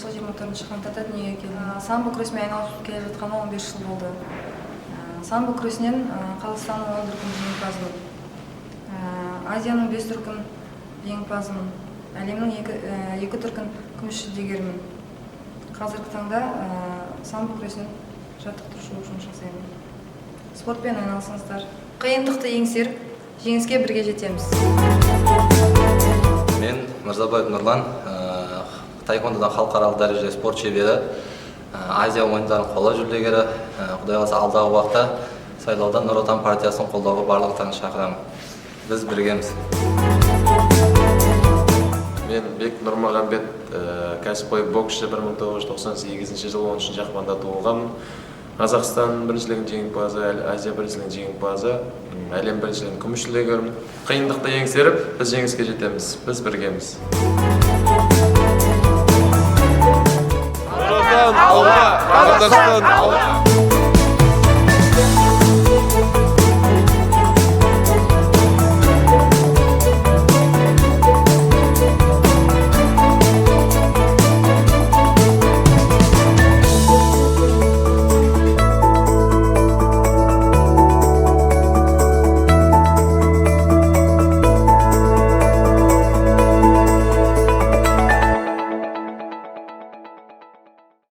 жылы 24 қаңтарда дүниеге келдім. Самбо күресімен айналысып келе жатқаныма 15 жыл болды. Самбо күресінен Қазақстанның 10 дүркін жеңімпазымын. Азияның 5 дүркін жеңімпазымын. Әлемнің 2 дүркін күміс жүлдегерімін. Қазіргі таңда самбо күресінен жаттықтырушы болып жұмыс жасаймын. Спортпен айналысыңыздар. Қиындықты еңсеріп, жеңіске бірге жетеміз. Мен Мырзабаев Нұрлан, таеквондодан халықаралық дәрежеде спорт шебері, Азия ойындарының қола жүлдегері. Құдай қаласа алдағы уақытта сайлауда Нұр Отан партиясын қолдауға барлықтарыңызды шақырамын. Біз біргеміз. Мен Бек Нұрмағанбет, кәсіпқой боксшы, 1998 жылы 10 ақпанда туылғанмын. Қазақстан біріншілігінің жеңімпазы, Азия біріншілігінің жеңімпазы, әлем біріншілігінің күміс жүлдегерімін. Қиындықты еңсеріп, біз жеңіске жетеміз. Біз біргеміз. Қазақстан алға! Қазақстан алға!